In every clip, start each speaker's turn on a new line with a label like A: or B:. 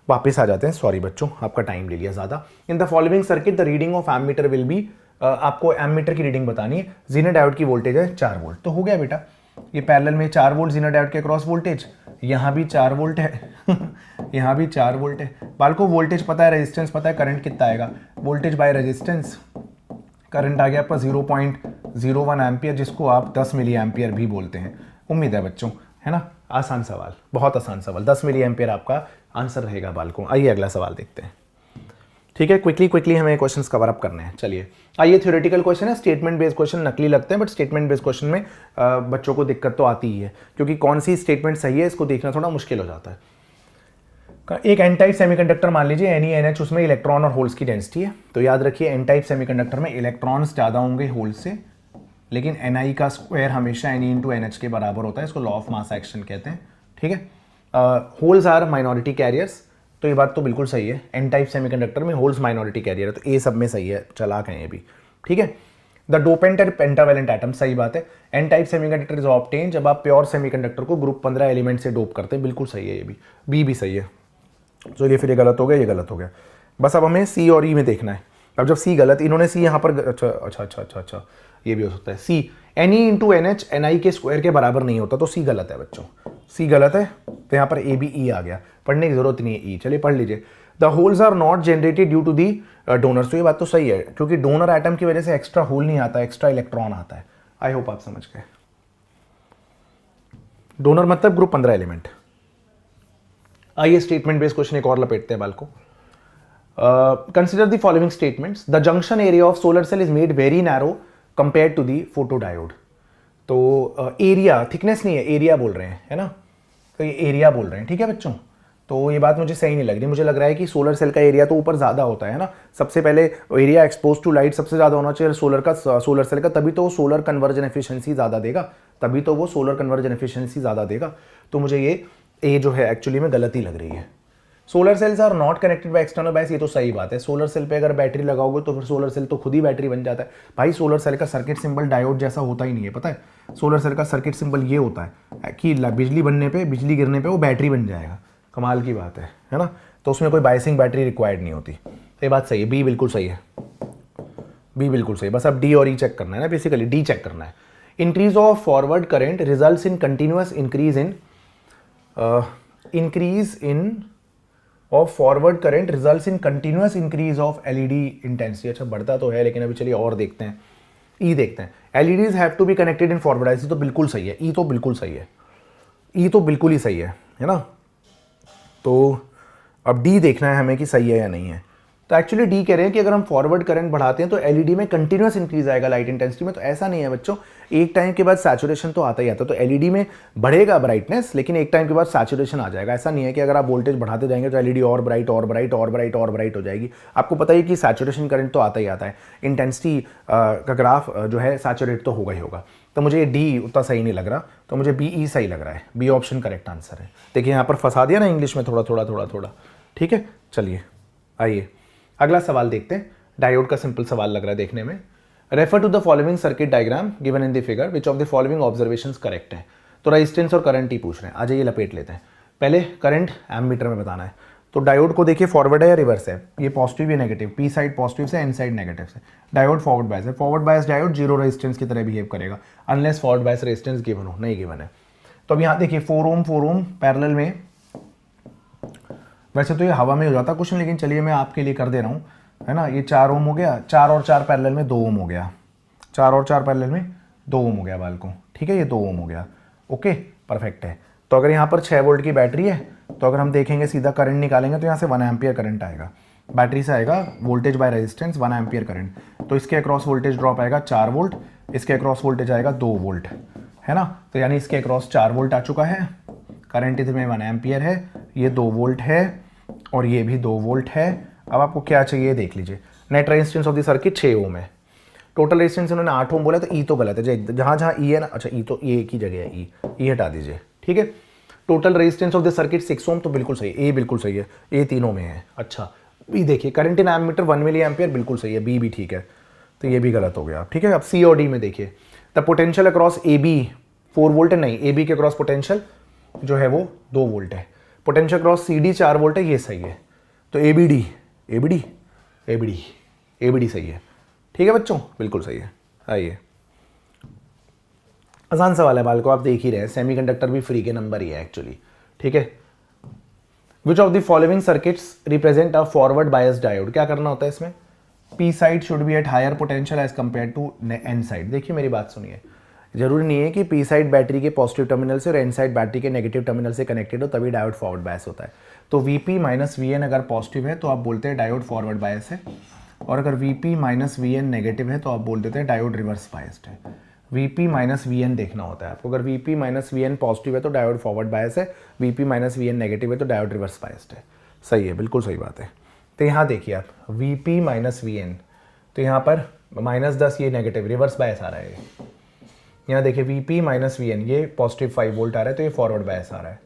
A: वापस आ जाते हैं, सॉरी बच्चों आपका टाइम ले लिया ज़्यादा। In the following circuit the reading of ammeter will be, आपको एमीटर की रीडिंग बतानी है। जीनर डायोड की वोल्टेज है 4 वोल्ट, तो हो गया बेटा, ये पैरेलल में 4 वोल्ट जीनर डायोड के क्रॉस वोल्टेज, यहाँ भी 4 वोल्ट है यहाँ भी 4 वोल्ट है। बालको वोल्टेज पता है, रेजिस्टेंस पता है, करंट कितना आएगा, वोल्टेज बाय रेजिस्टेंस, करंट आ गया आपका 0.01 एम्पियर, जिसको आप 10 मिली एम्पियर भी बोलते हैं। उम्मीद है बच्चों, है ना, आसान सवाल, बहुत आसान सवाल, 10 मिली एम्पियर आपका आंसर रहेगा बालकों। आइए अगला सवाल देखते हैं। ठीक है, क्विकली हमें क्वेश्चंस कवर अप करने हैं। चलिए आइए, थ्योरेटिकल क्वेश्चन है, स्टेटमेंट बेस्ड क्वेश्चन नकली लगते हैं, बट स्टेटमेंट बेस्ड क्वेश्चन में बच्चों को दिक्कत तो आती ही है, क्योंकि कौन सी स्टेटमेंट सही है इसको देखना थोड़ा मुश्किल हो जाता है। एक एन टाइप सेमीकंडक्टर मान लीजिए, NeNH, उसमें इलेक्ट्रॉन और होल्स की डेंसिटी है, तो याद रखिए एन टाइप सेमीकंडक्टर में इलेक्ट्रॉन्स ज़्यादा होंगे होल्स से, लेकिन Ni का स्क्वायर हमेशा Ne/NH के बराबर होता है, इसको लॉ ऑफ मास एक्शन कहते हैं। ठीक है, होल्स आर माइनॉरिटी कैरियर्स, तो ये बात तो बिल्कुल सही है, एन टाइप सेमीकंडक्टर में होल्स माइनॉरिटी कैरियर है, तो ये सब में सही है, चलाक है ये भी। ठीक है, the dopant and pentavalent atom, सही बात है, N type semiconductor is obtain जब आप प्योर सेमीकंडक्टर को ग्रुप 15 एलिमेंट से डोप करते हैं, बिल्कुल सही है, ये भी सही है। चलिए फिर ये गलत हो गया, ये गलत हो गया, बस अब हमें सी और ई में देखना है। अब जब सी गलत, इन्होंने सी यहाँ पर, अच्छा, ये भी हो सकता है, सी Ne/NH Ni के स्क्वायर के बराबर नहीं होता, तो सी गलत है बच्चों, सी गलत है, तो यहाँ पर ABE आ गया, पढ़ने की जरूरत नहीं है ई, चलिए पढ़ लीजिए। The holes are not generated due to the donors, तो ये बात तो सही है, क्योंकि डोनर एटम की वजह से एक्स्ट्रा होल नहीं आता, एक्स्ट्रा इलेक्ट्रॉन आता है। आई होप आप समझ गए, डोनर मतलब ग्रुप 15 एलिमेंट। आइए स्टेटमेंट बेस्ड क्वेश्चन एक और लपेटते हैं बालको। Consider the following statements, the junction area of solar cell is made very narrow compare to the photodiode. तो एरिया, थिकनेस नहीं है, एरिया बोल रहे हैं, है ना, तो ये एरिया बोल रहे हैं। ठीक है बच्चों, तो ये बात मुझे सही नहीं लग रही, मुझे लग रहा है कि सोलर सेल का एरिया तो ऊपर ज़्यादा होता है ना, सबसे पहले एरिया एक्सपोज टू लाइट सबसे ज़्यादा होना चाहिए सोलर सेल का, तभी तो वो सोलर कन्वर्जन एफिशिएंसी ज़्यादा देगा, तो मुझे ये जो है एक्चुअली में गलती लग रही है। Solar cells are not connected by external bias, ये तो सही बात है, सोलर सेल पे अगर बैटरी लगाओगे तो फिर सोलर सेल तो खुद ही बैटरी बन जाता है। भाई सोलर सेल का सर्किट सिंबल डायोड जैसा होता ही नहीं है, पता है, सोलर सेल का सर्किट सिंबल ये होता है कि बिजली गिरने पे वो बैटरी बन जाएगा, कमाल की बात है ना, तो उसमें कोई बायसिंग बैटरी रिक्वायर्ड नहीं होती, ये बात सही है, बी बिल्कुल सही है, बी बिल्कुल सही, बस अब डी और ई चेक करना है ना, बेसिकली डी चेक करना है। Increase of forward current results in continuous increase of forward current results in continuous increase of LED intensity। अच्छा बढ़ता तो है, लेकिन अभी चलिए और देखते हैं, ई देखते हैं। LEDs have to be connected in forward bias, तो बिल्कुल सही है, ई तो बिल्कुल सही है, ई तो बिल्कुल ही सही है ना। तो अब डी देखना है हमें कि सही है या नहीं है। तो एक्चुअली डी कह रहे हैं कि अगर हम फॉरवर्ड करंट बढ़ाते हैं तो एलईडी में कंटिन्यूअस इंक्रीज आएगा लाइट इंटेंसिटी में, तो ऐसा नहीं है बच्चों, एक टाइम के बाद सैचुरेशन तो आता ही आता है, तो एलईडी में बढ़ेगा ब्राइटनेस, लेकिन एक टाइम के बाद सैचुरेशन आ जाएगा। ऐसा नहीं है कि अगर आप वोल्टेज बढ़ाते जाएंगे तो एलईडी और ब्राइट हो जाएगी। आपको पता ही कि सैचुरेशन करंट तो आता ही आता है, इंटेंसिटी का ग्राफ जो है सैचुरेट तो होगा ही होगा। तो मुझे ये डी उतना सही नहीं लग रहा, तो मुझे बी ई सही लग रहा है, बी ऑप्शन करेक्ट आंसर है। देखिए यहाँ पर फंसा दिया ना इंग्लिश में थोड़ा, ठीक है। चलिए आइए अगला सवाल देखते हैं। डायोड का सिंपल सवाल लग रहा है देखने में। Refer to the following circuit diagram given in the figure, which of the following observations correct है। तो रेजिस्टेंस और करंट ही पूछ रहे हैं। आ जाइए लपेट लेते हैं। पहले करंट एमीटर में बताना है। तो डायोड को देखिए फॉरवर्ड है या रिवर्स है, ये पॉजिटिव या नेगेटिव, पी साइड पॉजिटिव से एन साइड नेगेटिव से। डायोड फॉरवर्ड बायस है, forward bias diode zero resistance की तरह बिहेव करेगा unless forward bias resistance given हो, नहीं गिवन है। तो अब यहाँ देखिए 4 ओम पैरेलल में, वैसे तो ये हवा में हो जाता कुछ नहीं, लेकिन चलिए मैं आपके लिए कर दे रहा हूँ, है ना। ये 4 ओम हो गया, 4 और 4 पैरेलल में 2 ओम हो गया, 4 और 4 पैरेलल में 2 ओम हो गया बालकों, ठीक है। ये 2 ओम हो गया, ओके परफेक्ट है। तो अगर यहाँ पर 6 वोल्ट की बैटरी है, तो अगर हम देखेंगे सीधा करंट निकालेंगे तो यहाँ से 1 एम्पियर करंट आएगा, बैटरी से आएगा voltage by resistance 1 ampere current. तो इसके अक्रॉस वोल्टेज ड्रॉप आएगा 4 वोल्ट, इसके अक्रॉस वोल्टेज आएगा 2 वोल्ट, है ना। तो यानी इसके अक्रॉस 4 वोल्ट आ चुका है, करंट इधर में 1 एम्पियर है, ये 2 वोल्ट है और ये भी 2 वोल्ट है। अब आपको क्या चाहिए देख लीजिए। Net resistance of the circuit 6 ओम है, टोटल रेजिस्टेंस उन्होंने 8 ओम बोला, तो ई तो गलत है, जहाँ जहाँ ई है ना, अच्छा ई तो ये एक ही जगह है, ई हटा दीजिए, ठीक है। Total resistance of the circuit 6 ओम, तो बिल्कुल सही, ए बिल्कुल सही है, ए तीनों में है। अच्छा बी देखिए, current in ammeter 1 milliampere, बिल्कुल सही है, बी भी ठीक है, तो ये भी गलत हो गया, ठीक है। अब सी और डी में देखिए, the potential across A B 4 volt है, नहीं, ए बी के अक्रॉस पोटेंशियल जो है वो 2 वोल्ट है। Potential cross C D 4 volt है, ये सही है। तो A B D A B D A B D A B D सही है। ठीक है बच्चों, बिल्कुल सही है। आइए, आसान सवाल है बालकों, आप देख ही रहे हैं, सेमीकंडक्टर भी फ्री के नंबर ही है एक्चुअली। ठीक है, which of the following circuits represent a forward bias diode. क्या करना होता है इसमें, P side should be at higher potential as compare to N side. देखिए मेरी बात सुनिए, जरूरी नहीं है कि पी साइड बैटरी के पॉजिटिव टर्मिनल से और एन साइड बैटरी के नेगेटिव टर्मिनल से कनेक्टेड हो तभी डायोड फॉरवर्ड बायस होता है। तो Vp माइनस वी एन अगर पॉजिटिव है तो आप बोलते हैं डायोड फॉरवर्ड बायस है, और अगर Vp minus V N negative है तो आप बोल देते हैं डायोड रिवर्स बायस्ड है। Vp माइनस वी एन देखना होता है आपको, अगर Vp minus V N positive है तो डायोड फॉरवर्ड बायस है, Vp minus V N negative है तो डायोड रिवर्स बायस्ड है। सही है, बिल्कुल सही बात है। तो यहाँ देखिए आप Vp माइनस वी एन, तो यहाँ पर -10 ये नेगेटिव रिवर्स बायस आ रहा है। यहाँ देखिए Vp माइनस वी एन ये पॉजिटिव 5 वोल्ट आ रहा है तो ये फॉरवर्ड बायस आ रहा है।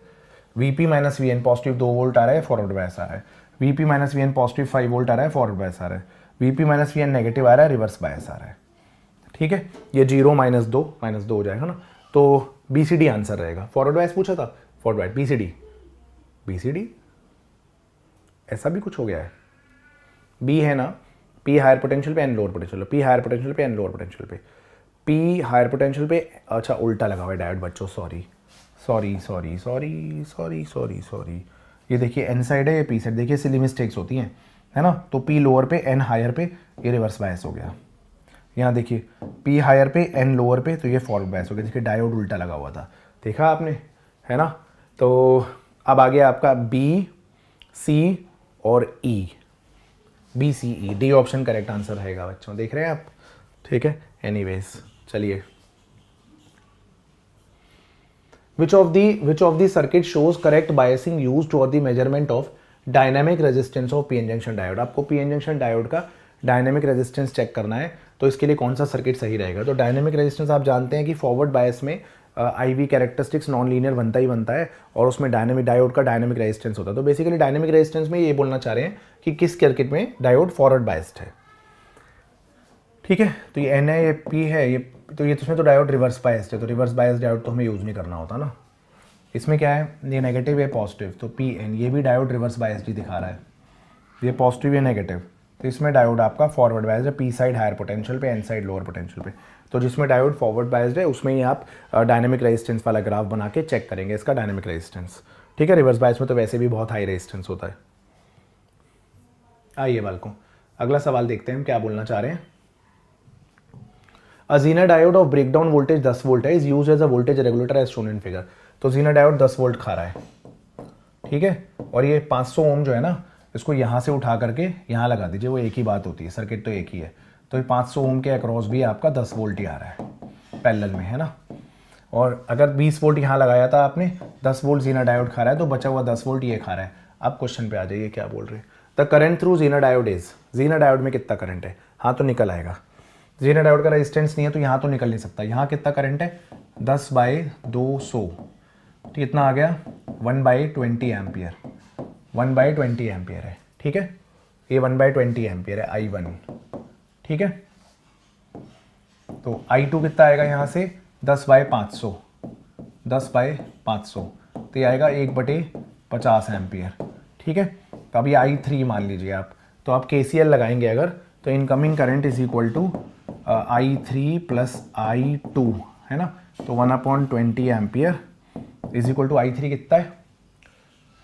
A: Vp minus V N positive 2 volt आ रहा है, फॉरवर्ड बायस आ रहा है। Vp minus V N positive 5 volt आ रहा है, फॉरवर्ड बायस आ रहा है। Vp minus V N negative आ रहा है, रिवर्स बायस आ रहा है। ठीक है, ये 0 -2 हो जाएगा ना, तो BCD आंसर रहेगा। फॉरवर्ड बायस पूछा था, फॉरवर्ड बायस BCD ऐसा भी कुछ हो गया है। B है ना, P हायर पोटेंशियल पे, N लोअर पोटेंशियल पे, P हायर पोटेंशियल पे, N लोअर पोटेंशियल पे, P हायर पोटेंशियल पे, अच्छा उल्टा लगा हुआ है डायोड बच्चों, सॉरी। ये देखिए N साइड है, ये P साइड, देखिए सिली मिस्टेक्स होती हैं, है ना। तो P लोअर पे, N हायर पे, ये रिवर्स बायस हो गया। यहाँ देखिए P हायर पे, N लोअर पे, तो ये फॉरवर्ड बायस हो गया। देखिए डायोड उल्टा लगा हुआ था, देखा आपने, है ना। तो अब आ गया आपका B, C और E, BCE, D option correct answer रहेगा बच्चों, देख रहे हैं आप। ठीक है, एनीवेज चलिए, which of the circuit shows correct biasing used for the measurement of dynamic resistance of PN junction diode। आपको PN junction डायोड का डायनेमिक रेजिस्टेंस चेक करना है, तो इसके लिए कौन सा सर्किट सही रहेगा। तो डायनेमिक रेजिस्टेंस आप जानते हैं कि फॉरवर्ड बायस में IV कैरेक्टरिस्टिक्स नॉन लीनियर बनता है और उसमें डायनेमिक डायोड का डायनेमिक रेजिस्टेंस होता है। तो बेसिकली डायनेमिक रेजिस्टेंस में ये बोलना चाह रहे हैं कि किस सर्किट में डायोड फॉरवर्ड बायस्ड है। ठीक है, तो ये N है, ये P है, ये तो ये इसमें तो डायोड रिवर्स बायस्ड है, तो रिवर्स बायस्ड डायोड तो हमें यूज़ नहीं करना होता ना। इसमें क्या है, ये नेगेटिव है पॉजिटिव, तो PN ये भी डायोड रिवर्स बायस्ड ही दिखा रहा है, ये पॉजिटिव या नेगेटिव, तो इसमें डायोड आपका फॉरवर्ड बायस्ड है, P साइड हायर पोटेंशियल पे, N साइड लोअर पोटेंशियल पे। तो जिसमें डायोड फॉरवर्ड बायस्ड है उसमें ही आप डायनेमिक रेजिस्टेंस वाला ग्राफ बना के चेक करेंगे इसका डायनेमिक रेजिस्टेंस। ठीक है, रिवर्स बायस में तो वैसे भी बहुत हाई रेजिस्टेंस होता है। आइए बालकों, अगला सवाल देखते हैं हम क्या बोलना चाह रहे हैं। A Zener diode of breakdown voltage 10 volt है, is use as a voltage regulator as shown in figure. तो ज़ीनर डायोड 10 वोल्ट खा रहा है, ठीक है, और ये 500 ओम जो है ना, इसको यहाँ से उठा करके यहाँ लगा दीजिए, वो एक ही बात होती है, सर्किट तो एक ही है। तो ये 500 ओम के अक्रॉस भी आपका 10 वोल्ट ही आ रहा है पैरेलल में, है ना। और अगर 20 वोल्ट यहाँ लगाया था आपने, 10 वोल्ट ज़ीनर डायोड खा रहा है, तो बचा हुआ 10 वोल्ट ये खा रहा है। अब क्वेश्चन पे आ जाइए, क्या बोल रहे हैं। The current through Zener diode is, Zener diode में कितना करंट है, हाँ तो निकल आएगा। ज़ीनर डायोड का रेजिस्टेंस नहीं है तो यहाँ तो निकल नहीं सकता। यहाँ कितना करंट है, 10/200, तो कितना आ गया, 1/20 एम्पियर, 1/20 एम्पियर है। ठीक है, ये 1/20 एम्पियर है I1। ठीक है, तो I2 कितना आएगा यहाँ से, 10/500, 10/500, तो ये आएगा 1/50 एम्पियर। ठीक है, तो अब ये I3 मान लीजिए आप, तो आप KCL लगाएंगे अगर, तो incoming current is equal to I3 plus I2, है ना। तो 1/20 ampere is equal to I3 कितना है,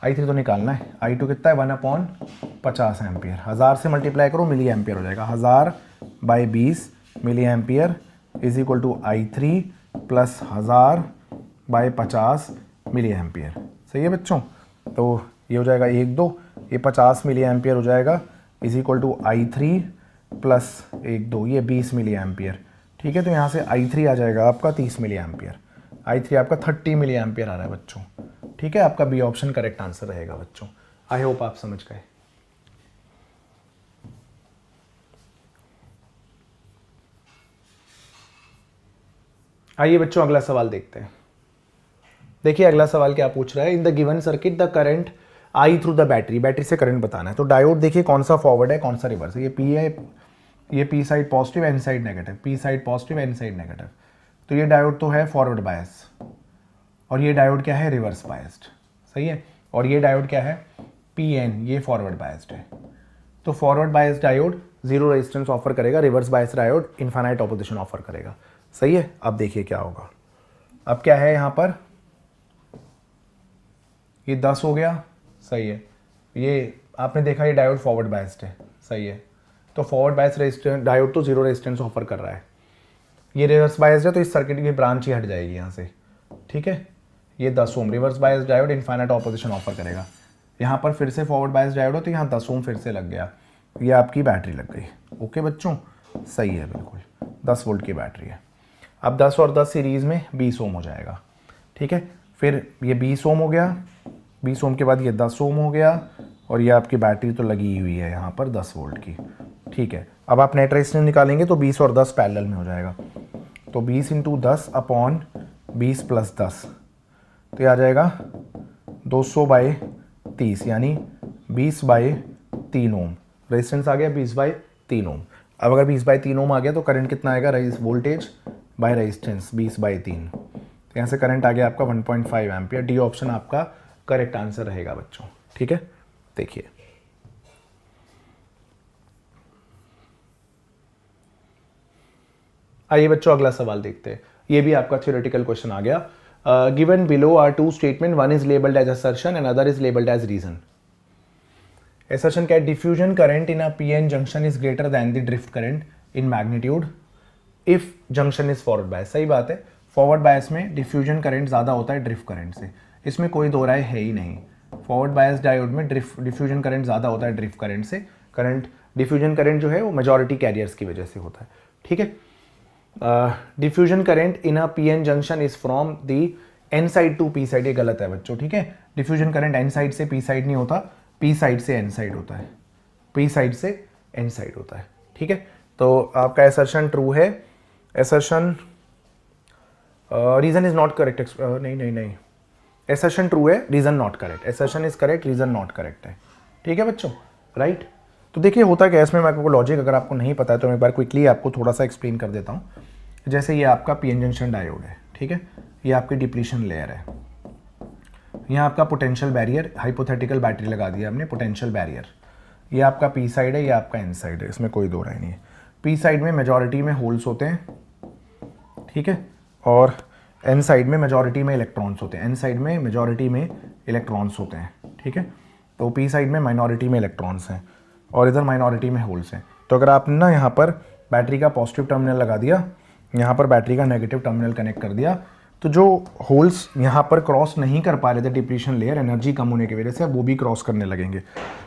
A: I3 तो निकालना है, I2 कितना है, 1/50 एम्पियर। 1000 से मल्टीप्लाई करो, मिली एम्पियर हो जाएगा। 1000/20 milliampere is equal to I3 प्लस 1000/50 मिली एम्पियर। सही है बच्चों, तो ये हो जाएगा 1 2, ये 50 मिली एम्पियर हो जाएगा is equal to I3 plus 1 2, ये 20 मिली एम्पियर। ठीक है, तो यहाँ से I3 आ जाएगा आपका 30 मिली एम्पियर, I3 आपका 30 मिली एम्पियर आ रहा है बच्चों। ठीक है, आपका बी ऑप्शन करेक्ट आंसर रहेगा बच्चों। आई होप आप समझ गए। आइए बच्चों अगला सवाल देखते हैं। देखिए अगला सवाल क्या पूछ रहा है, in the given circuit the current I through the battery, battery से करंट बताना है। तो डायोड देखिए कौन सा फॉरवर्ड है कौन सा रिवर्स है। ये पी है, ये P side positive N side negative, P side positive N side negative. तो ये डायोड तो है फॉरवर्ड बायस और ये डायोड क्या है, रिवर्स बायस्ड। सही है, और ये डायोड क्या है, PN, ये फॉरवर्ड बायस्ड है। तो forward biased diode zero resistance offer करेगा, reverse biased diode infinite opposition offer करेगा। सही है। अब देखिए क्या होगा। अब क्या है यहाँ पर, ये 10 हो गया। सही है। ये आपने देखा ये डायोड फॉरवर्ड बायस्ड है। सही है। तो फॉरवर्ड बायस्ड रेजिस्टेंस डायोड तो जीरो रेजिस्टेंस ऑफर कर रहा है। ये रिवर्स बायस्ड है तो इस सर्किट की ब्रांच ही हट जाएगी यहाँ से। ठीक है। ये 10 ohm reverse biased diode infinite opposition offer करेगा। यहाँ पर फिर से फॉरवर्ड बायस्ड डायोड हो तो यहाँ 10 ओम फिर से लग गया, ये आपकी बैटरी लग गई। ओके बच्चों, सही है, बिल्कुल 10 वोल्ट की बैटरी है। अब 10 और 10 सीरीज़ में 20 ओम हो जाएगा। ठीक है। फिर ये 20 ओम हो गया, 20 ओम के बाद ये 10 ओम हो गया, और ये आपकी बैटरी तो लगी हुई है यहाँ पर 10 वोल्ट की। ठीक है। अब आप नेट रेजिस्टेंस निकालेंगे तो 20 और 10 पैरेलल में हो जाएगा। तो 20 × 10 अपॉन 20 + 10, तो ये आ जाएगा 200/30, यानी 20/3 ओम। रेजिस्टेंस आ गया 20/3 ओम। अब अगर 20/3 ओम आ गया तो करंट कितना आएगा, वोल्टेज बाय रेजिस्टेंस 20/3। तो यहाँ से करंट आ गया आपका 1.5 एम्पियर। डी ऑप्शन आपका करेक्ट आंसर रहेगा बच्चों। ठीक है। देखिए आइए बच्चों अगला सवाल देखते हैं। ये भी आपका थ्योरेटिकल क्वेश्चन आ गया। Given below are two statement, one is labelled as assertion and other is labelled as reason. Assertion क्या है, diffusion current in a PN junction is greater than the drift current in magnitude if junction is forward bias. सही बात है, forward बायस में diffusion current ज़्यादा होता है drift current से, इसमें कोई दो राय है ही नहीं। फॉरवर्ड बायस डायोड में डिफ्यूजन करंट ज़्यादा होता है ड्रिफ्ट करंट से। करंट डिफ्यूजन करंट जो है वो मेजॉरिटी कैरियर्स की वजह से होता है। ठीक है। Diffusion current in a PN junction is from the N side to P side, ये गलत है बच्चों। ठीक है। डिफ्यूजन करंट एन साइड से पी साइड नहीं होता, पी साइड से एन साइड होता है, पी साइड से एन साइड होता है। ठीक है। तो आपका असर्शन ट्रू है। Assertion reason is not correct, नहीं असर्शन ट्रू है, reason not correct. Assertion is correct, reason not correct है। ठीक है बच्चों, राइट। तो देखिए होता क्या है इसमें, मैं आपको लॉजिक अगर आपको नहीं पता है तो मैं एक बार क्विकली आपको थोड़ा सा एक्सप्लेन कर देता हूँ। जैसे ये आपका पीएन जंक्शन डायोड है। ठीक है। ये आपकी डिप्लीशन लेयर है, यहाँ आपका पोटेंशियल बैरियर, हाइपोथेटिकल बैटरी लगा दिया हमने, पोटेंशियल बैरियर। ये आपका पी साइड है, ये आपका एन साइड है, इसमें कोई दो राय नहीं है। पी साइड में मेजॉरिटी में होल्स होते हैं। ठीक है। और एन साइड में मेजॉरिटी में इलेक्ट्रॉन्स होते हैं, एन साइड में मेजॉरिटी में इलेक्ट्रॉन्स होते हैं। ठीक है। तो पी साइड में माइनॉरिटी में इलेक्ट्रॉन्स हैं और इधर माइनॉरिटी में होल्स हैं। तो अगर आपने ना यहाँ पर बैटरी का पॉजिटिव टर्मिनल लगा दिया, यहाँ पर बैटरी का नेगेटिव टर्मिनल कनेक्ट कर दिया, तो जो होल्स यहाँ पर क्रॉस नहीं कर पा रहे थे डिप्लीशन लेयर एनर्जी कम होने की वजह से, वो भी क्रॉस करने लगेंगे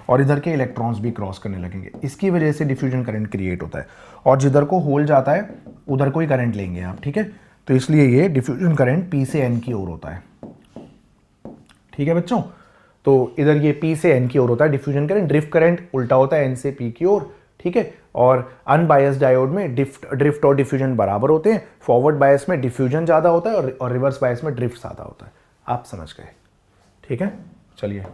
A: और इधर के इलेक्ट्रॉन्स भी क्रॉस करने लगेंगे। इसकी वजह से डिफ्यूजन करंट क्रिएट होता है और जिधर को होल जाता है उधर को ही करंट लेंगे आप। ठीक है। तो इसलिए ये डिफ्यूजन करंट पी से एन की ओर होता है। ठीक है बच्चों। तो इधर ये पी से एन की ओर होता है डिफ्यूजन करंट, ड्रिफ्ट करंट उल्टा होता है एन से पी की ओर। ठीक है। और अनबायस्ड डायोड में ड्रिफ्ट और डिफ्यूजन बराबर होते हैं। फॉरवर्ड बायस में डिफ्यूजन ज़्यादा होता है और रिवर्स बायस में ड्रिफ्ट ज़्यादा होता है। आप समझ गए। ठीक है। चलिए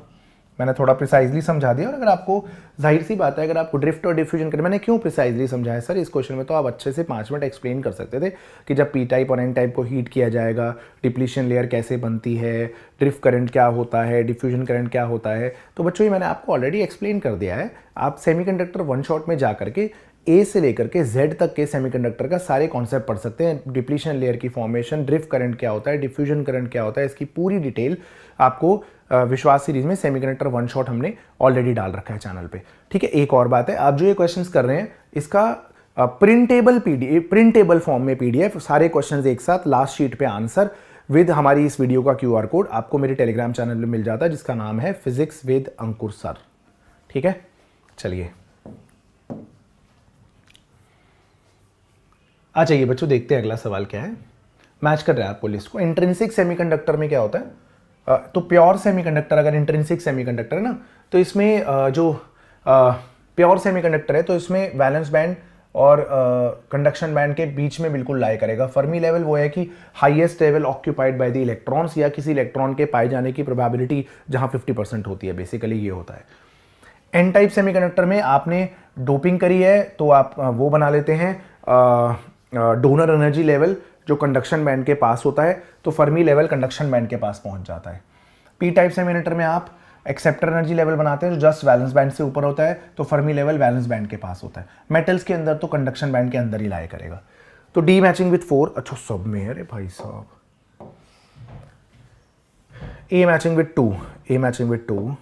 A: मैंने थोड़ा प्रिसाइजली समझा दिया। और अगर आपको जाहिर सी बात है, अगर आपको ड्रिफ्ट और डिफ्यूजन करें, मैंने क्यों प्रिसाइजली समझाया सर इस क्वेश्चन में, तो आप अच्छे से 5 मिनट एक्सप्लेन कर सकते थे कि जब पी टाइप और एन टाइप को हीट किया जाएगा, डिप्लीशन लेयर कैसे बनती है, ड्रिफ्ट करंट क्या होता है, डिफ्यूजन करंट क्या होता है। तो बच्चों ये मैंने आपको ऑलरेडी एक्सप्लेन कर दिया है। आप सेमीकंडक्टर वन शॉट में जा करके ए से लेकर के जेड तक के सेमीकंडक्टर का सारे कॉन्सेप्ट पढ़ सकते हैं। डिप्लीशन लेयर की फॉर्मेशन, ड्रिफ्ट करंट क्या होता है, डिफ्यूजन करंट क्या होता है, इसकी पूरी डिटेल आपको विश्वास सीरीज में सेमीकंडक्टर वन शॉट हमने ऑलरेडी डाल रखा है चैनल पे। ठीक है। एक और बात है, आप जो ये क्वेश्चंस कर रहे हैं इसका प्रिंटेबल फॉर्म में पीडीएफ, सारे क्वेश्चंस एक साथ लास्ट शीट पे आंसर विद हमारी इस वीडियो का क्यूआर कोड आपको मेरे टेलीग्राम चैनल में मिल जाता है, जिसका नाम है फिजिक्स विद अंकुर सर। ठीक है। चलिए आ जाइए बच्चों, देखते हैं अगला सवाल क्या है। मैच कर रहा है आपको लिस्ट को। इंट्रिंसिक सेमीकंडक्टर में क्या होता है, तो प्योर सेमीकंडक्टर अगर इंट्रिंसिक सेमीकंडक्टर है ना, तो इसमें जो प्योर सेमीकंडक्टर है तो इसमें वैलेंस बैंड और कंडक्शन बैंड के बीच में बिल्कुल लाई करेगा। फर्मी लेवल वो है कि highest level occupied by the electrons, या किसी इलेक्ट्रॉन के पाए जाने की प्रोबेबिलिटी जहां 50% होती है, बेसिकली ये होता है। एन टाइप सेमीकंडक्टर में आपने डोपिंग करी है तो आप वो बना लेते हैं डोनर एनर्जी लेवल जो कंडक्शन बैंड के पास होता है, तो फर्मी लेवल कंडक्शन बैंड के पास पहुंच जाता है। पी टाइप सेमीकंडक्टर में आप एक्सेप्टर एनर्जी लेवल बनाते हैं जो जस्ट वैलेंस बैंड से ऊपर होता है, तो फर्मी लेवल वैलेंस बैंड के पास होता है। मेटल्स के अंदर तो कंडक्शन बैंड के अंदर ही लाया करेगा। तो डी मैचिंग विथ 4, अच्छा सब में, अरे भाई साहब। A matching with 2, A matching with 2,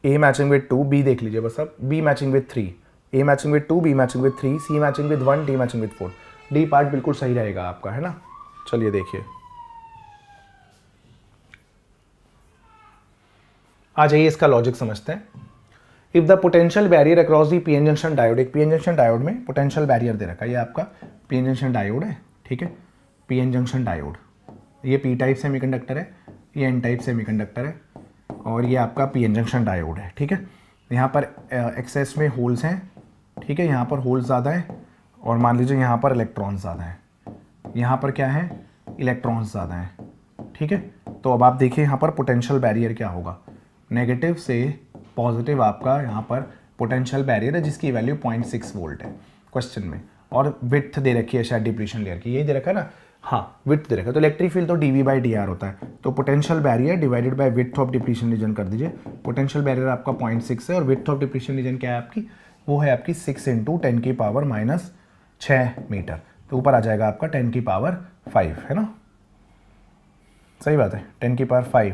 A: A matching with 2, B देख लीजिए बस अब, B matching with 3, A matching with 2, B matching with 3, C matching with 1, D matching with 4। D part बिल्कुल सही रहेगा आपका, है ना। चलिए देखिए, आ जाइए इसका लॉजिक समझते हैं। If the potential barrier across the PN junction diode, एक पीएन जंक्शन डायोड में पोटेंशियल बैरियर दे रखा है, ये आपका पीएन जंक्शन डायोड है, ठीक है, पीएन जंक्शन डायोड, ये पी टाइप सेमीकंडक्टर है, ये एन टाइप सेमीकंडक्टर है, और ये आपका पीएन जंक्शन डायोड है, ठीक है। यहाँ पर एक्सेस में होल्स हैं, ठीक है, यहाँ पर होल्स ज़्यादा है, और मान लीजिए यहाँ पर इलेक्ट्रॉन्स ज़्यादा है, यहाँ पर क्या है, इलेक्ट्रॉन्स ज़्यादा है, ठीक है। तो अब आप देखिए यहाँ पर पोटेंशियल बैरियर क्या होगा, नेगेटिव से पॉजिटिव आपका यहाँ पर पोटेंशियल बैरियर है जिसकी वैल्यू 0.6 वोल्ट है क्वेश्चन में, और विड्थ दे रखी है शायद डिप्लीशन लेयर की, यही दे रखा है ना, हाँ विड्थ दे रखा है। तो इलेक्ट्रिक फील्ड तो dV/dr होता है, तो potential barrier divided by width of depletion region कर दीजिए। पोटेंशियल बैरियर आपका 0.6 है और विड्थ ऑफ डिप्लीशन रीजन क्या है आपकी, वो है आपकी 6 × 10⁻⁻6 मीटर, तो ऊपर आ जाएगा आपका 10⁵ है ना, सही बात है, 10⁵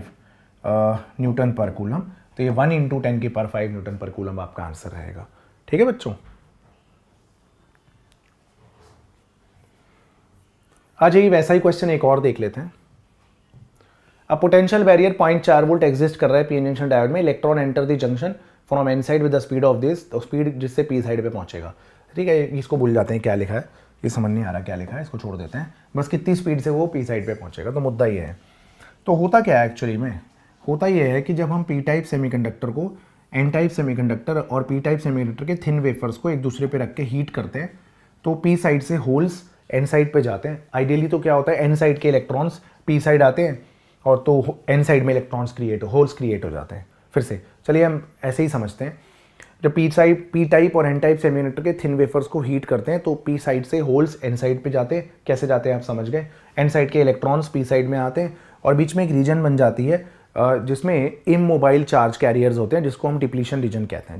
A: न्यूटन पर कूलम, तो ये 1 × 10⁵ न्यूटन पर कूलम आपका आंसर रहेगा, ठीक है बच्चों। आ जाइए वैसा ही क्वेश्चन एक और देख लेते हैं। अब पोटेंशियल बैरियर 0.4 वोल्ट एग्जिस्ट कर रहा है पीएन जंक्शन डायोड में, electron enter the junction from N side with the speed of this, तो स्पीड जिससे पी साइड पे पहुंचेगा, ठीक है। इसको भूल जाते हैं क्या लिखा है, ये समझ नहीं आ रहा क्या लिखा है, इसको छोड़ देते हैं, बस कितनी स्पीड से वो पी साइड पे पहुंचेगा, तो मुद्दा ये है। तो होता क्या है एक्चुअली में, होता ये है कि जब हम पी टाइप सेमीकंडक्टर को एन टाइप सेमीकंडक्टर और पी टाइप सेमीकंडक्टर के थिन वेफर्स को एक दूसरे पे रख के हीट करते हैं, तो पी साइड से होल्स एन साइड पे जाते हैं। आइडियली तो क्या होता है, एन साइड के इलेक्ट्रॉन्स पी साइड आते हैं और तो एन साइड में इलेक्ट्रॉन्स होल्स क्रिएट हो जाते हैं। फिर से चलिए हम ऐसे ही समझते हैं, जब पी टाइप और एन टाइप सेमीकंडक्टर के थिन वेफर्स को हीट करते हैं तो पी साइड से होल्स एन साइड पे जाते हैं। कैसे जाते हैं आप समझ गए, एन साइड के इलेक्ट्रॉन्स पी साइड में आते हैं और बीच में एक रीजन बन जाती है जिसमें इमोबाइल चार्ज कैरियर्स होते हैं, जिसको हम डिप्लीशन रीजन कहते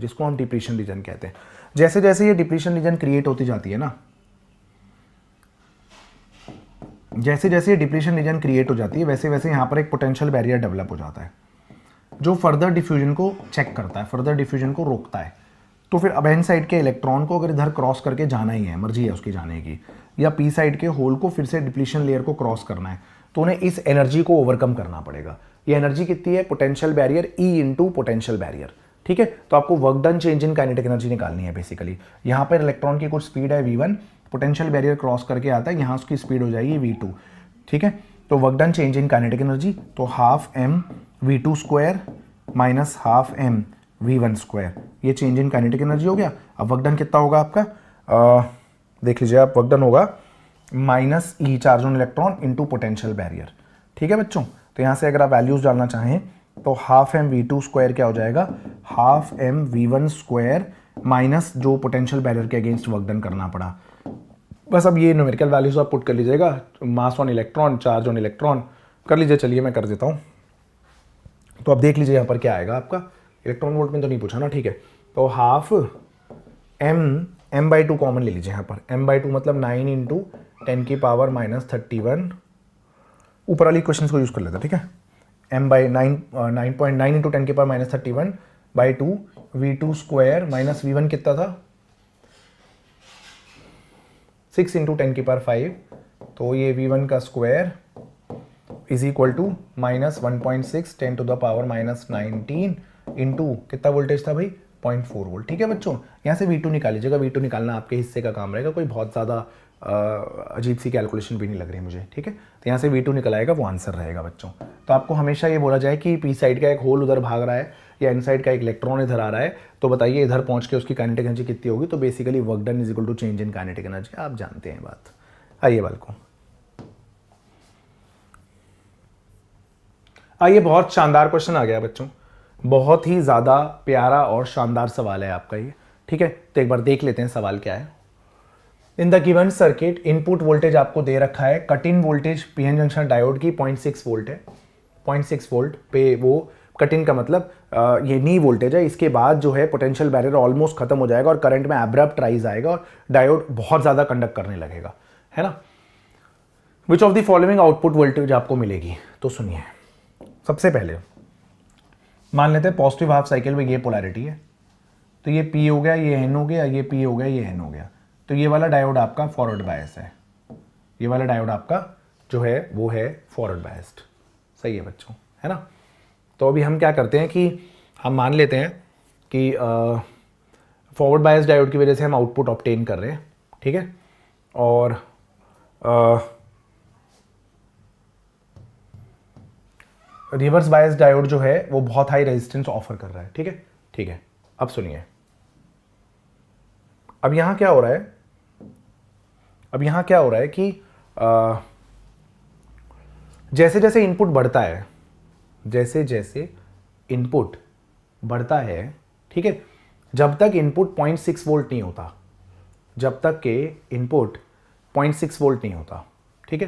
A: हैं, जैसे जैसे ये डिप्लीशन रीजन क्रिएट होती जाती है ना, जैसे जैसे ये डिप्लीशन रीजन क्रिएट हो जाती है वैसे वैसे यहाँ पर एक पोटेंशियल बैरियर डेवलप हो जाता है जो फर्दर डिफ्यूजन को चेक करता है, फर्दर डिफ्यूजन को रोकता है। तो फिर अब एन साइड के इलेक्ट्रॉन को अगर इधर क्रॉस करके जाना ही है, मर्जी है उसकी जाने की, या पी साइड के होल को फिर से डिप्लीशन लेयर को क्रॉस करना है, तो उन्हें इस एनर्जी को ओवरकम करना पड़ेगा। ये एनर्जी कितनी है, potential barrier E × potential barrier, ठीक है। तो आपको work done change in kinetic energy निकालनी है बेसिकली। यहाँ पर इलेक्ट्रॉन की कुछ स्पीड है v1, पोटेंशियल बैरियर क्रॉस करके आता है, यहाँ उसकी स्पीड हो जाएगी v2, ठीक है। तो work done change in kinetic energy, तो 12m v2² minus 12m v1², ये चेंज इन काइनेटिक एनर्जी हो गया। अब वर्क डन कितना होगा आपका, देख लीजिए आप, वर्क डन होगा minus E charge on electron into potential barrier, ठीक है बच्चों। तो यहाँ से अगर आप वैल्यूज डालना चाहें तो 12m v2² क्या हो जाएगा, 12m v1² माइनस जो पोटेंशियल बैरियर के अगेंस्ट वर्क डन करना पड़ा। बस अब ये न्यूमेरिकल वैल्यूज आप पुट कर लीजिएगा, मास on electron, charge on electron कर लीजिए। चलिए मैं कर देता हूँ, तो अब देख लीजिए यहाँ पर क्या आएगा आपका, इलेक्ट्रॉन वोल्ट में तो नहीं पूछा ना, ठीक है। तो 12m m/2 कॉमन ले लीजिए यहाँ पर, m/2 मतलब 9 × 10⁻31, ऊपर वाली क्वेश्चन को यूज कर लेते हैं, ठीक है। m/9 9.9 × 10⁻31/2 v2² माइनस v1 कितना था 6 × 10⁵, तो ये v1 का square is equal to minus 1.6 10⁻⁻19 into कितना वोल्टेज था भाई 0.4 वोल्ट, ठीक है बच्चों। यहाँ से v2 निकाल लीजिएगा, v2 निकालना आपके हिस्से का काम रहेगा, कोई बहुत ज़्यादा अजीब सी कैलकुलेशन भी नहीं लग रही मुझे, ठीक है। तो यहाँ से v2 निकल आएगा, वो आंसर रहेगा बच्चों। तो आपको हमेशा ये बोला जाए कि पी साइड का एक होल उधर भाग रहा है या एन साइड का एक इलेक्ट्रॉन इधर आ रहा है, तो बताइए इधर पहुँच के उसकी काइनेटिक एनर्जी कितनी होगी। तो basically work done is equal to change in kinetic energy, आप जानते हैं बात। आइए बालकों, आइए बहुत शानदार क्वेश्चन आ गया बच्चों, बहुत ही ज़्यादा प्यारा और शानदार सवाल है आपका ये, ठीक है। तो एक बार देख लेते हैं सवाल क्या है। In the given circuit input voltage आपको दे रखा है, cut in voltage PN junction diode की 0.6 वोल्ट है, 0.6 वोल्ट पे वो कट इन का मतलब ये नी वोल्टेज है, इसके बाद जो है पोटेंशियल बैरियर ऑलमोस्ट खत्म हो जाएगा और करंट में एब्रप्ट राइज आएगा और डायोड बहुत ज़्यादा कंडक्ट करने लगेगा, है ना। विच of the following output voltage आपको मिलेगी, तो सुनिए। सबसे पहले मान लेते हैं पॉजिटिव हाफ साइकिल में ये पोलैरिटी है, तो ये P हो गया, ये N हो गया, ये P हो गया, ये N हो गया। तो ये वाला डायोड आपका फॉरवर्ड बायस है, ये वाला डायोड आपका जो है वो है फॉरवर्ड बायस्ड। सही है बच्चों, है ना। तो अभी हम क्या करते हैं कि हम मान लेते हैं कि फॉरवर्ड बायस डायोड की वजह से हम आउटपुट ऑब्टेन कर रहे हैं, ठीक है। और रिवर्स बायस डायोड जो है वो बहुत हाई रेजिस्टेंस ऑफर कर रहा है, ठीक है। ठीक है, अब सुनिए। अब यहां क्या हो रहा है, अब यहां क्या हो रहा है कि जैसे जैसे इनपुट बढ़ता है, जैसे जैसे इनपुट बढ़ता है, ठीक है, जब तक इनपुट 0.6 वोल्ट नहीं होता, जब तक के इनपुट 0.6 वोल्ट नहीं होता, ठीक है,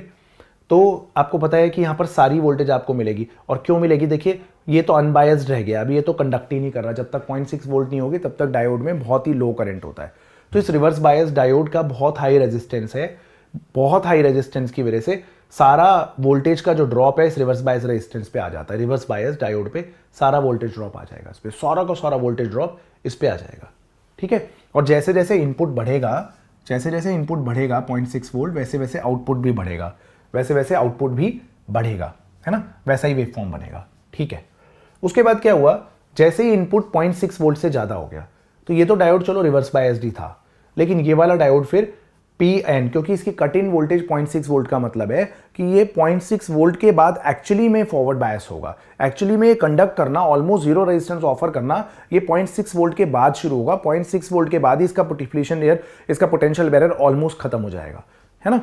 A: तो आपको पता है कि यहां पर सारी वोल्टेज आपको मिलेगी। और क्यों मिलेगी, देखिए ये तो अनबायस्ड रह गया, अभी ये तो कंडक्ट ही नहीं कर रहा। जब तक 0.6 वोल्ट नहीं होगी तब तक डायोड में बहुत ही लो करंट होता है। तो इस रिवर्स बायस डायोड का बहुत हाई रेजिस्टेंस है, बहुत हाई रेजिस्टेंस की वजह से सारा वोल्टेज का जो ड्रॉप है इस रिवर्स बायस रेजिस्टेंस पे आ जाता है। रिवर्स बायस डायोड पे सारा वोल्टेज ड्रॉप आ जाएगा, इस पे सारा का सारा वोल्टेज ड्रॉप इस पे आ जाएगा, ठीक है। और जैसे जैसे इनपुट बढ़ेगा, जैसे जैसे इनपुट बढ़ेगा 0.6 वोल्ट, वैसे वैसे आउटपुट भी बढ़ेगा, वैसे वैसे आउटपुट भी बढ़ेगा, है ना, वैसा ही वेव फॉर्म बनेगा, ठीक है। उसके बाद क्या हुआ, जैसे ही इनपुट 0.6 वोल्ट से ज्यादा हो गया, तो ये तो डायोड चलो रिवर्स बायस्ड ही था, लेकिन ये वाला डायोड फिर PN, क्योंकि इसकी कट इन वोल्टेज 0.6 वोल्ट का मतलब है कि ये 0.6 वोल्ट के बाद एक्चुअली में फॉरवर्ड बायस होगा। एक्चुअली में ये कंडक्ट करना, ऑलमोस्ट जीरो रेजिस्टेंस ऑफर करना, ये 0.6 वोल्ट के बाद शुरू होगा। 0.6 वोल्ट के बाद ही इसका डिप्लीशन लेयर, इसका पोटेंशियल बैरियर ऑलमोस्ट खत्म हो जाएगा, है ना।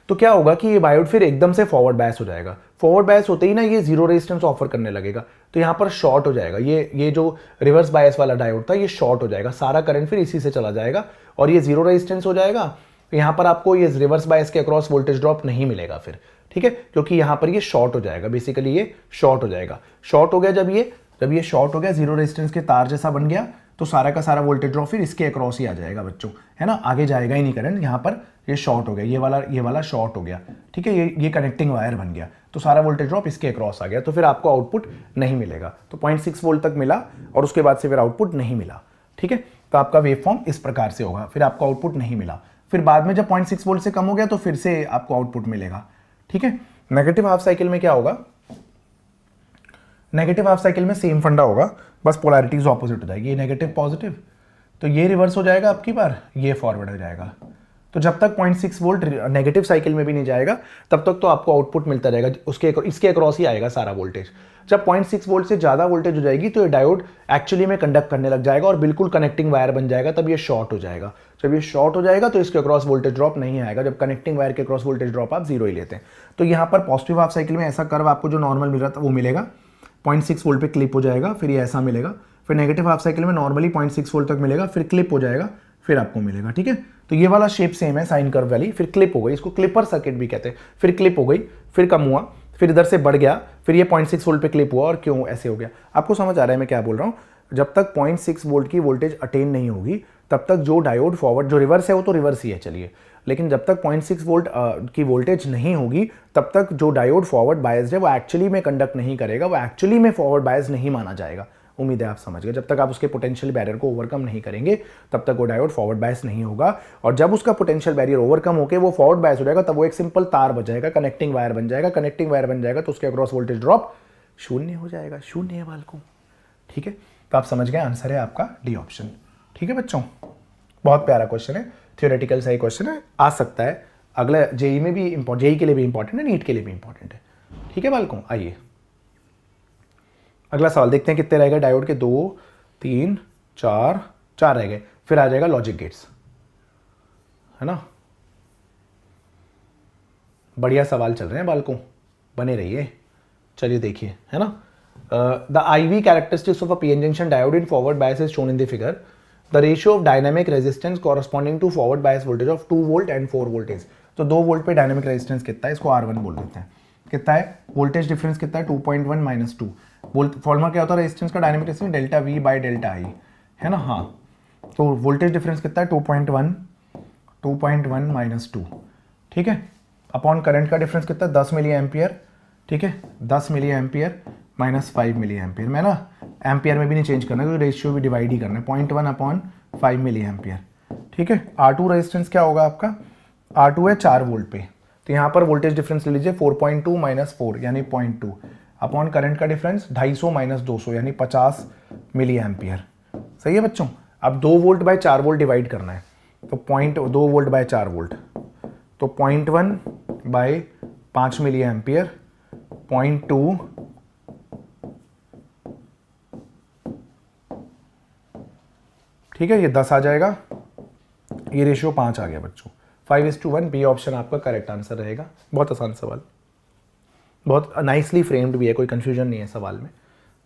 A: तो क्या होगा कि ये डायोड फिर एकदम से फॉरवर्ड बायस हो जाएगा। फॉरवर्ड बायस होते ही ना ये जीरो रेजिस्टेंस ऑफर करने लगेगा, तो यहाँ पर शॉर्ट हो जाएगा। ये जो रिवर्स बायस वाला डायोड था ये शॉर्ट हो जाएगा, सारा करंट फिर इसी से चला जाएगा और ये जीरो रेजिस्टेंस हो जाएगा। यहाँ पर आपको ये रिवर्स बायस के अक्रॉस वोल्टेज ड्रॉप नहीं मिलेगा फिर, ठीक है, क्योंकि यहाँ पर ये शॉर्ट हो जाएगा। बेसिकली ये शॉर्ट हो जाएगा। शॉर्ट हो गया, जब ये शॉर्ट हो गया, जीरो रेजिस्टेंस के तार जैसा बन गया, तो सारा का सारा वोल्टेज ड्रॉप फिर इसके अक्रॉस ही आ जाएगा बच्चों, है ना, आगे जाएगा ही नहीं करंट। यहाँ पर ये शॉर्ट हो गया, ये वाला शॉर्ट हो गया, ठीक है, ये कनेक्टिंग वायर बन गया, तो सारा वोल्टेज ड्रॉप इसके अक्रॉस आ गया, तो फिर आपको आउटपुट नहीं मिलेगा। तो 0.6 वोल्ट तक मिला और उसके बाद से फिर आउटपुट नहीं मिला, ठीक है। तो आपका वेव फॉर्म इस प्रकार से होगा, फिर आपको आउटपुट नहीं मिला। फिर बाद में जब 0.6 वोल्ट से कम हो गया तो फिर से आपको आउटपुट मिलेगा, ठीक है। नेगेटिव हाफ साइकिल में क्या होगा, नेगेटिव हाफ साइकिल में सेम फंडा होगा, बस पोलैरिटीज ऑपोजिट हो जाएगी। ये नेगेटिव पॉजिटिव, तो ये रिवर्स हो जाएगा आपकी बार, ये फॉरवर्ड हो जाएगा। तो जब तक 0.6 वोल्ट नेगेटिव साइकिल में भी नहीं जाएगा तब तक तो आपको आउटपुट मिलता रहेगा, इसके अक्रॉस ही आएगा सारा वोल्टेज। जब 0.6 वोल्ट से ज़्यादा वोल्टेज हो जाएगी तो ये डायोड एक्चुअली में कंडक्ट करने लग जाएगा और बिल्कुल कनेक्टिंग वायर बन जाएगा, तब ये शॉर्ट हो जाएगा। जब ये शॉर्ट हो जाएगा तो इसके अक्रॉस वोल्टेज ड्रॉप नहीं आएगा, जब कनेक्टिंग वायर के अक्रॉस वोल्टेज ड्रॉप आप जीरो ही लेते हैं। तो यहाँ पर पॉजिटिव हाफ साइकिल में ऐसा कर्व आपको जो नॉर्मल मिल रहा था वो मिलेगा, 0.6 वोल्ट पे क्लिप हो जाएगा, फिर ये ऐसा मिलेगा। फिर नेगेटिव हाफ साइकिल में नॉर्मली 0.6 वोल्ट तक मिलेगा, फिर क्लिप हो जाएगा, फिर आपको मिलेगा, ठीक है। तो ये वाला शेप सेम है, साइन कर्व वाली, फिर क्लिप हो गई, इसको क्लिपर सर्किट भी कहते हैं। फिर क्लिप हो गई, फिर कम हुआ, फिर इधर से बढ़ गया, फिर ये 0.6 वोल्ट पे क्लिप हुआ और क्यों ऐसे हो गया। आपको समझ आ रहा है मैं क्या बोल रहा हूँ। जब तक 0.6 वोल्ट की वोल्टेज अटेन नहीं होगी तब तक जो डायोड फॉरवर्ड, जो रिवर्स है वो तो रिवर्स ही है, चलिए, लेकिन जब तक 0.6 वोल्ट की वोल्टेज नहीं होगी तब तक जो डायोड फॉरवर्ड बायस्ड है वो एक्चुअली में कंडक्ट नहीं करेगा, वो एक्चुअली में फॉरवर्ड बायस नहीं माना जाएगा। उम्मीद है आप समझ गए। जब तक आप उसके पोटेंशियल बैरियर को ओवरकम नहीं करेंगे तब तक वो डायोड फॉरवर्ड बायस नहीं होगा, और जब उसका पोटेंशियल बैरियर ओवरकम होकर वो फॉरवर्ड बायस हो जाएगा तब वो एक सिंपल तार बन जाएगा, कनेक्टिंग वायर बन जाएगा। कनेक्टिंग वायर बन जाएगा तो उसके अक्रॉस वोल्टेज ड्रॉप शून्य हो जाएगा, शून्य है बालकों, ठीक है। तो आप समझ गए, आंसर है आपका डी ऑप्शन, ठीक है बच्चों। बहुत प्यारा क्वेश्चन है, थियोरेटिकल सही क्वेश्चन है, आ सकता है अगला जेई में भी, जेई के लिए भी इंपॉर्टेंट है, नीट के लिए भी इंपॉर्टेंट है, ठीक है बालकों। आइए अगला सवाल देखते हैं कितने रह गए डायोड के, 2 3 4 रह गए। फिर आ जाएगा लॉजिक गेट्स, है ना। बढ़िया सवाल चल रहे हैं बालकों, बने रहिए। चलिए देखिए, है ना। The IV characteristics of a PN junction diode in forward bias is shown in the figure. The ratio of dynamic resistance corresponding to forward bias voltage of 2 volt and 4 voltage. तो 2 वोल्ट पे dynamic resistance कितना है, इसको R1 बोल देते हैं। कितना है वोल्टेज डिफरेंस, कितना है 2.1 -2। फॉर्मूला क्या होता है रेजिस्टेंस का dynamic resistance delta we by delta आई, है ना। हाँ, तो वोल्टेज डिफरेंस कितना है 2.1 माइनस 2, ठीक है, अपॉन करंट का डिफरेंस कितना है 10 मिली एम्पियर, ठीक है, 10 milliampere minus 5 milliampere. मैं ना एम्पियर में भी नहीं चेंज करना क्योंकि रेशियो भी डिवाइड ही करना है, 0.1 अपॉन 5 मिली एम्पियर, ठीक है। R2 रेजिस्टेंस क्या होगा आपका, R2 है 4 वोल्ट पे, तो यहाँ पर वोल्टेज डिफरेंस ले लीजिए 4.2 माइनस 4 यानी 0.2 अपॉन करंट का डिफरेंस 250 माइनस 200 यानी 50 मिली एम्पियर। सही है बच्चों। अब 2 वोल्ट बाय 4 वोल्ट डिवाइड करना है, तो 2 वोल्ट बाय 4 वोल्ट, तो 0.1 बाय 5 मिली एम्पियर 0.2 ठीक है, ये 10 आ जाएगा, ये रेशियो 5 आ गया बच्चों, 5:1। बी ऑप्शन आपका करेक्ट आंसर रहेगा। बहुत आसान सवाल, बहुत नाइसली फ्रेम्ड भी है, कोई कंफ्यूजन नहीं है सवाल में,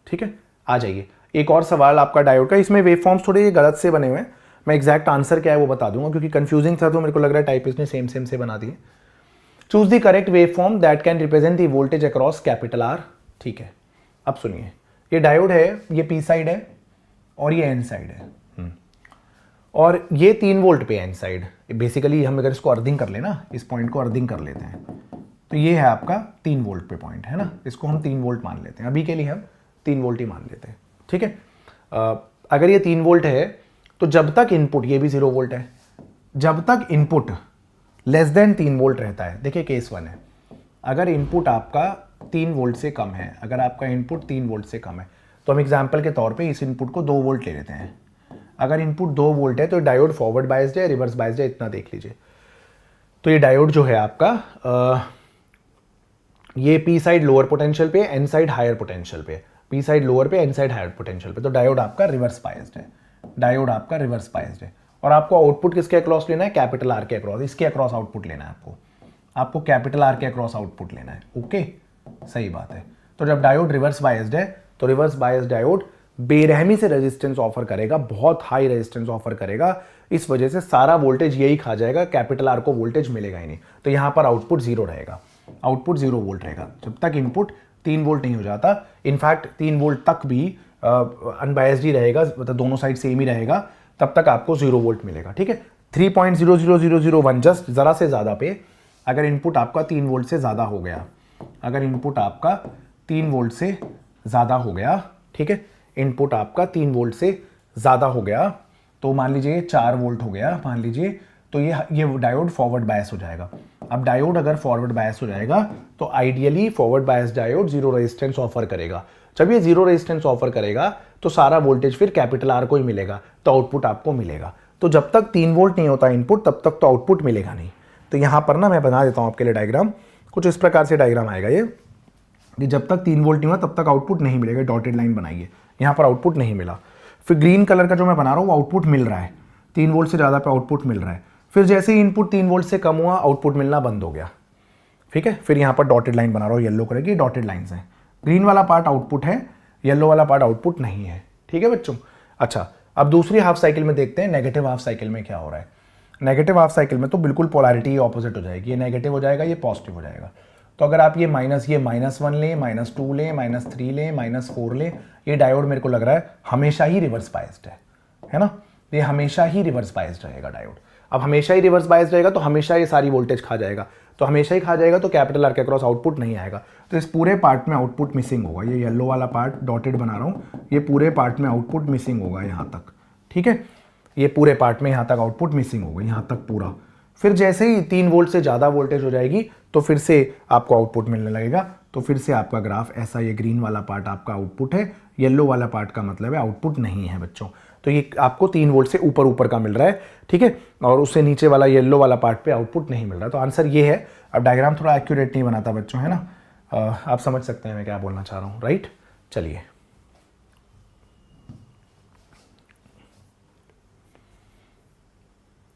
A: ठीक है। आ जाइए एक और सवाल आपका डायोड का, इसमें वेव फॉर्म्स थोड़े गलत से बने हुए हैं, मैं एग्जैक्ट आंसर क्या है वो बता दूंगा क्योंकि कंफ्यूजिंग था तो मेरे को लग रहा है टाइपिस्ट ने सेम से बना दिए। Choose the correct wave form that can represent the voltage across capital R, ठीक है। अब सुनिए, ये डायोड है, ये पी साइड है और ये एन साइड है, और ये 3 वोल्ट पे एन साइड। बेसिकली हम अगर इसको अर्थिंग कर लेना, इस पॉइंट को अर्थिंग कर लेते हैं, तो ये है आपका 3 वोल्ट पे पॉइंट, है ना, इसको हम 3 वोल्ट मान लेते हैं, अभी के लिए हम 3 वोल्ट ही मान लेते हैं, ठीक है। अगर ये 3 वोल्ट है तो जब तक इनपुट, ये भी 0 वोल्ट है, जब तक इनपुट लेस देन 3 वोल्ट रहता है, देखिए केस 1 है, अगर इनपुट आपका 3 वोल्ट से कम है, अगर आपका इनपुट 3 वोल्ट से कम है, तो हम एग्जाम्पल के तौर पे इस इनपुट को 2 वोल्ट ले लेते हैं। अगर इनपुट 2 वोल्ट है तो डायोड फॉरवर्ड बायस्ड है, रिवर्स बायस्ड है, इतना देख लीजिए। तो ये डायोड जो है आपका ये पी साइड लोअर पोटेंशियल पे, एन साइड हायर पोटेंशियल पे, पी साइड लोअर पे, एन साइड हायर पोटेंशियल पे, तो डायोड आपका रिवर्स बायस्ड है, डायोड आपका रिवर्स बायस्ड है। और आपको आउटपुट किसके अक्रॉस लेना है, कैपिटल आर के अक्रॉस, इसके अक्रॉस आउटपुट लेना है आपको कैपिटल आर के अक्रॉस आउटपुट लेना है, ओके, सही बात है। तो जब डायोड रिवर्स बायस्ड है तो रिवर्स बायस्ड डायोड बेरहमी से रेजिस्टेंस ऑफर करेगा, बहुत हाई रेजिस्टेंस ऑफर करेगा, इस वजह से सारा वोल्टेज यही खा जाएगा, कैपिटल आर को वोल्टेज मिलेगा ही नहीं, तो यहां पर आउटपुट 0 रहेगा, आउटपुट 0 वोल्ट रहेगा जब तक इनपुट 3 वोल्ट नहीं हो जाता। इनफैक्ट 3 वोल्ट तक भी अनबायस्ड ही रहेगा, मतलब दोनों साइड सेम ही रहेगा, तब तक आपको 0 वोल्ट मिलेगा, ठीक है। 3.00001 जस्ट जरा से ज्यादा पे अगर इनपुट आपका 3 वोल्ट से ज्यादा हो गया, अगर इनपुट आपका 3 वोल्ट से ज्यादा हो गया, ठीक है, इनपुट आपका 3 वोल्ट से ज़्यादा हो गया, तो मान लीजिए 4 वोल्ट हो गया मान लीजिए, तो ये डायोड फॉरवर्ड बायस हो जाएगा। अब डायोड अगर फॉरवर्ड बायस हो जाएगा तो ideally forward bias diode 0 resistance offer करेगा। जब ये 0 रेजिस्टेंस ऑफर करेगा तो सारा वोल्टेज फिर कैपिटल आर को ही मिलेगा, तो आउटपुट आपको मिलेगा। तो जब तक 3 वोल्ट नहीं होता इनपुट तब तक तो आउटपुट मिलेगा नहीं। तो यहाँ पर ना मैं बना देता हूँ आपके लिए डायग्राम, कुछ इस प्रकार से डायग्राम आएगा ये, कि जब तक 3 वोल्ट नहीं हुआ तब तक आउटपुट नहीं मिलेगा, डॉटेड लाइन बनाइए, यहाँ पर आउटपुट नहीं मिला। फिर ग्रीन कलर का जो मैं बना रहा हूँ वो आउटपुट मिल रहा है, 3 वोल्ट से ज़्यादा पे आउटपुट मिल रहा है। फिर जैसे ही इनपुट 3 वोल्ट से कम हुआ आउटपुट मिलना बंद हो गया, ठीक है। फिर यहाँ पर डॉटेड लाइन बना रहा हूँ येलो कलर की, डॉटेड लाइन्स हैं, ग्रीन वाला पार्ट आउटपुट है, येलो वाला पार्ट आउटपुट नहीं है, ठीक है बच्चों। अच्छा, अब दूसरी हाफ साइकिल में देखते हैं नेगेटिव हाफ साइकिल में क्या हो रहा है। नेगेटिव हाफ साइकिल में तो बिल्कुल पोलैरिटी ऑपोजिट हो जाएगी, ये नेगेटिव हो जाएगा, ये पॉजिटिव हो जाएगा। तो अगर आप ये -1 लें, -2 लें, -3 लें, -4 लें, ये डायोड मेरे को लग रहा है हमेशा ही रिवर्स बायस्ड है ना, ये हमेशा ही रिवर्स बायस्ड रहेगा डायोड। अब हमेशा ही रिवर्स बायस्ड रहेगा तो हमेशा ये सारी वोल्टेज खा जाएगा, तो हमेशा ही खा जाएगा तो कैपिटल आर के अक्रॉस आउटपुट नहीं आएगा, तो इस पूरे पार्ट में आउटपुट मिसिंग होगा। ये येलो वाला पार्ट डॉटेड बना रहा हूँ, ये पूरे पार्ट में आउटपुट मिसिंग होगा यहाँ तक, ठीक है, ये पूरे पार्ट में यहाँ तक आउटपुट मिसिंग होगा, यहाँ तक पूरा। फिर जैसे ही 3 वोल्ट से ज़्यादा वोल्टेज हो जाएगी तो फिर से आपको आउटपुट मिलने लगेगा, तो फिर से आपका ग्राफ ऐसा, ये ग्रीन वाला पार्ट आपका आउटपुट है, येलो वाला पार्ट का मतलब है आउटपुट नहीं है बच्चों। तो ये आपको 3 वोल्ट से ऊपर ऊपर का मिल रहा है, ठीक है, और उससे नीचे वाला येलो वाला पार्ट पे आउटपुट नहीं मिल रहा। तो आंसर ये है। अब डायग्राम थोड़ा एक्यूरेट नहीं बनाता बच्चों, है ना, आप समझ सकते हैं मैं क्या बोलना चाह रहा हूँ, राइट। चलिए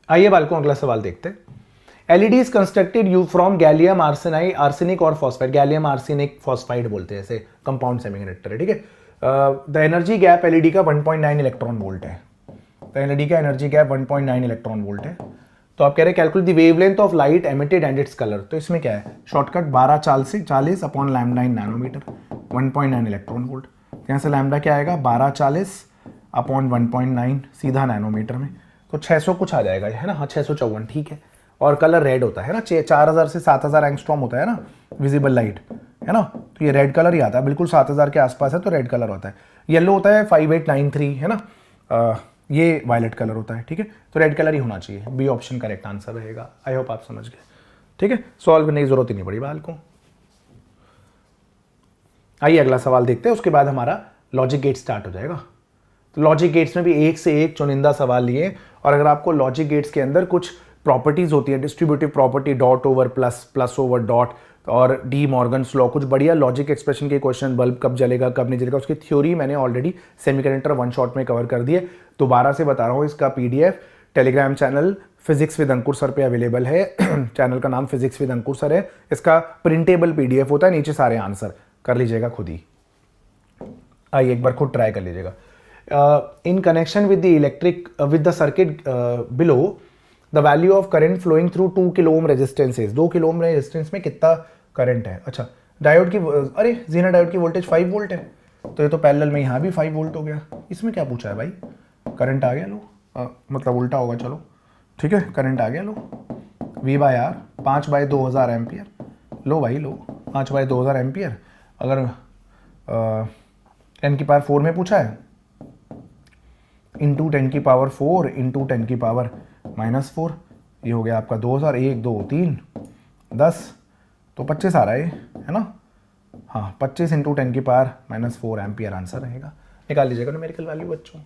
A: आइए बालकों अगला सवाल देखते हैं। LED is constructed you from gallium arsenic और फॉस्फाइड, गैलियम आर्सेनिक फॉस्फाइड बोलते हैं, ऐसे कंपाउंड सेमीकंडक्टर है, ठीक है। द एनर्जी गैप एलईडी का 1.9 इलेक्ट्रॉन वोल्ट है, तो एलईडी का एनर्जी गैप 1.9 इलेक्ट्रॉन वोल्ट है। तो आप कह रहे हैं calculate the wavelength of light emitted and its colour, तो इसमें क्या है शॉर्टकट 1240 अपॉन लैम्डा इन नैनोमीटर, 1.9 इलेक्ट्रॉन वोल्ट। यहाँ से लैम्डा क्या आएगा 1240 अपॉन 1.9 सीधा नैनोमीटर में, तो 600 कुछ आ जाएगा, है ना। हाँ 654, ठीक है। और कलर रेड होता है ना, 4000 से 7000 एंगस्ट्रॉम होता है ना विजिबल लाइट, है ना। तो ये रेड कलर ही आता है, बिल्कुल 7000 के आसपास है तो रेड कलर होता है। येलो होता है 5893, है ना। ये वायलेट कलर होता है, ठीक है। तो रेड कलर ही होना चाहिए, बी ऑप्शन करेक्ट आंसर रहेगा। आई होप आप समझ गए, ठीक है। सॉल्व करने की जरूरत ही नहीं पड़ी बाल को। आइए अगला सवाल देखते हैं, उसके बाद हमारा लॉजिक गेट स्टार्ट हो जाएगा। तो लॉजिक गेट्स में भी एक से एक चुनिंदा सवाल लिए, और अगर आपको लॉजिक गेट्स के अंदर कुछ प्रॉपर्टीज होती है, distributive property, dot over plus, plus over dot, और डी मॉर्गन्स लॉ, कुछ बढ़िया लॉजिक एक्सप्रेशन के क्वेश्चन, बल्ब कब जलेगा कब नहीं जलेगा, उसकी थ्योरी मैंने ऑलरेडी सेमीकंडक्टर वन शॉट में कवर कर दिए। दोबारा से बता रहा हूँ, इसका PDF Telegram channel physics with Ankur sir पे अवेलेबल है। चैनल का नाम फिजिक्स विद अंकुर सर है। इसका प्रिंटेबल पीडीएफ होता है, नीचे सारे आंसर कर लीजिएगा खुद ही। आइए एक बार खुद ट्राई कर लीजिएगा। In connection with the electric with the circuit below, the value of current flowing through 2 kilo ohm resistances, 2 kilo ohm resistance में कितना करंट है। अच्छा डायोड की, अरे जीना डायोड की वोल्टेज 5 वोल्ट है, तो ये तो पैरेलल में यहाँ भी 5 वोल्ट हो गया। इसमें क्या पूछा है भाई, करंट आ गया लो, मतलब उल्टा होगा, चलो ठीक है। करंट आ गया लो, V/R 5/2000 एम्पियर, लो भाई लो 5/2000 एम्पियर। अगर 10 की पावर 4 में पूछा है, इंटू 10 की पावर 4 इंटू 10 की पावर -4, ये हो गया आपका 2000, 1 2 3 10, तो 25 आ रहा है ना। हाँ 25 इंटू 10 की पावर -4 एम्पियर आंसर रहेगा। निकाल लीजिएगा न्यूमेरिकल वैल्यू बच्चों।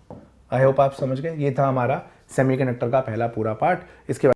A: आई होप आप समझ गए। ये था हमारा सेमीकंडक्टर का पहला पूरा पार्ट। इसके